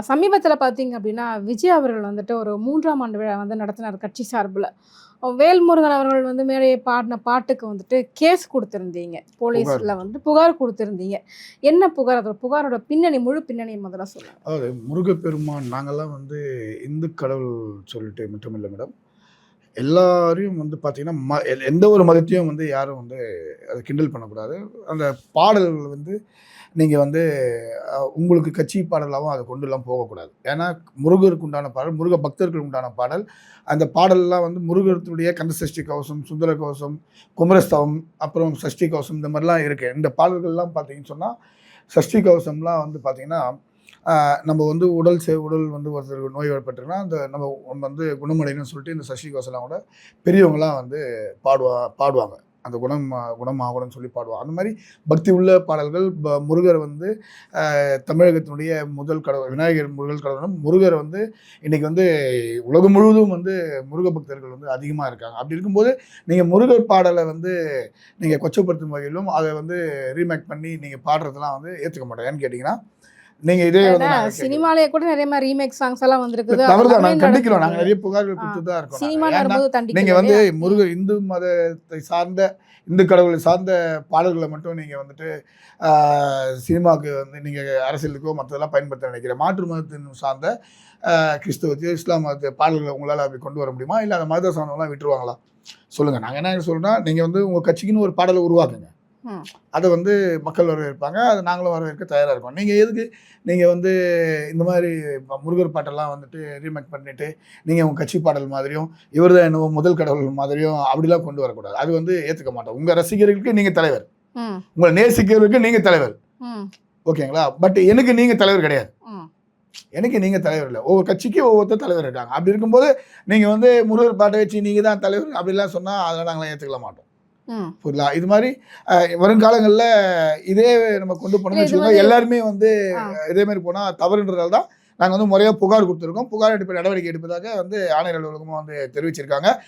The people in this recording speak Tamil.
சமீபத்தில் பார்த்தீங்க அப்படின்னா விஜய் அவர்கள் வந்துட்டு ஒரு 3ஆம் ஆண்டு விழா வந்து நடத்தினார் கட்சி சார்பில். வேல்முருகன் அவர்கள் வந்து மேடையை பாடின பாட்டுக்கு வந்துட்டு கேஸ் கொடுத்துருந்தீங்க. புகார். போலீஸில் வந்து புகார் கொடுத்துருந்தீங்க. என்ன புகார்? அதோட புகாரோட பின்னணி, முழு பின்னணி முதல்ல சொல்லுங்கள். அதாவது முருகப்பெருமான் நாங்கள்லாம் வந்து இந்து கடவுள் சொல்லிட்டு மட்டுமில்லை மேடம். எல்லாரையும் வந்து பார்த்தீங்கன்னா, எந்த ஒரு மதத்தையும் வந்து யாரும் வந்து அதை கிண்டல் பண்ணக்கூடாது. அந்த பாடல்கள் வந்து நீங்க வந்து உங்களுக்கு கட்சி பாடலாவும் அதை கொண்டுலாம் போகக்கூடாது. ஏன்னா முருகருக்கு உண்டான பாடல், முருக பக்தர்களுக்கு உண்டான பாடல். அந்த பாடல்லாம் வந்து முருகருடைய கந்த சஷ்டி கவசம், சுந்தர கவசம், குமரஸ்தவம், அப்புறம் சஷ்டி கவசம் இந்த மாதிரிலாம் இருக்கு. இந்த பாடல்கள்லாம் பார்த்தீங்கன்னு சொன்னா, சஷ்டி கவசம்லாம் வந்து பார்த்தீங்கன்னா, நம்ம வந்து உடல் வந்து ஒருத்தருக்கு நோய்வாய்ப்பட்டிருக்குன்னா, அந்த நம்ம வந்து குணமடையணும்னு சொல்லிட்டு இந்த சஷ்டி கவசம்லாம் கூட பெரியவங்கலாம் வந்து பாடுவாங்க. அந்த குணமாகணும்னு சொல்லி பாடுவாங்க. அந்த மாதிரி பக்தி உள்ள பாடல்கள். முருகர் வந்து தமிழகத்தினுடைய முதல் கடவுள், விநாயகர் முதல் கடவுள். முருகர் வந்து இன்னைக்கு வந்து உலகம் முழுவதும் வந்து முருக பக்தர்கள் வந்து அதிகமாக இருக்காங்க. அப்படி இருக்கும்போது நீங்கள் முருகர் பாடலை வந்து நீங்கள் கொச்சப்படுத்தும் வகையிலும் அதை வந்து ரீமேக் பண்ணி நீங்கள் பாடுறதுலாம் வந்து ஏற்றுக்க மாட்டோம். ஏன்னு கேட்டிங்கன்னா, நீங்க இதே வந்து சினிமாலயே கூட நிறைய மாதிரி ரீமேக் சாங்ஸ் எல்லாம் வந்திருக்குது. தவறுதான், நாங்க கண்டிக்கிறோம். நாங்க நிறைய புகார்கள் கொடுத்து தான் இருக்கோம். சினிமால வரும்போது தண்டிக்கல. நீங்க வந்து முருகர் இந்து மதத்தை சார்ந்த, இந்து கடவுளை சார்ந்த பாடல்களை மட்டும் நீங்க வந்துட்டு சினிமாவுக்கு வந்து நீங்க அரசியலுக்கோ மற்றதெல்லாம் பயன்படுத்த நினைக்கிற மாற்று மதத்தின் சார்ந்த கிறிஸ்தவத்தையோ இஸ்லாம் மதத்தை பாடல்களை உங்களால் அப்படி கொண்டு வர முடியுமா? இல்லை அந்த மத சார்ந்தவங்களாம் விட்டுருவாங்களா? சொல்லுங்க. நாங்கள் என்ன சொல்றோம்னா, நீங்க வந்து உங்க கட்சிக்குன்னு ஒரு பாடலை உருவாக்குங்க. அதை வந்து மக்கள் வரவேற்பாங்க. அதை நாங்களும் வரவேற்க தயாராக இருக்கோம். நீங்கள் எதுக்கு நீங்கள் வந்து இந்த மாதிரி முருகர் பாட்டெல்லாம் வந்துட்டு ரீமேக் பண்ணிட்டு நீங்கள் உங்கள் கட்சி பாடல் மாதிரியும் இவர் தான் என்னவோ முதல் கடவுள் மாதிரியும் அப்படிலாம் கொண்டு வரக்கூடாது. அது வந்து ஏற்றுக்க மாட்டோம். உங்கள் ரசிகர்களுக்கு நீங்கள் தலைவர், உங்களை நேசிக்கிறவருக்கு நீங்கள் தலைவர், ஓகேங்களா? பட் எனக்கு நீங்கள் தலைவர் கிடையாது. எனக்கு நீங்கள் தலைவர் இல்லை. ஒவ்வொரு கட்சிக்கு ஒவ்வொருத்தர் தலைவர் இருக்காங்க. அப்படி இருக்கும்போது நீங்கள் வந்து முருகர் பாட்டை வச்சு நீங்கள் தான் தலைவர் அப்படிலாம் சொன்னால் அதெல்லாம் நாங்களாம் ஏற்றுக்கல மாட்டோம். புரியல? இது மாதிரி வருங்காலங்களில் இதே நம்ம கொண்டு போனோம்னு வச்சுக்கோங்க, எல்லாருமே வந்து இதே மாதிரி போனால் தவறுன்றதால தான் நாங்கள் வந்து முறையாக புகார் கொடுத்துருக்கோம். புகார் நடவடிக்கை எடுப்பதாக வந்து ஆணையர் அலுவலகமாக வந்து தெரிவிச்சிருக்காங்க.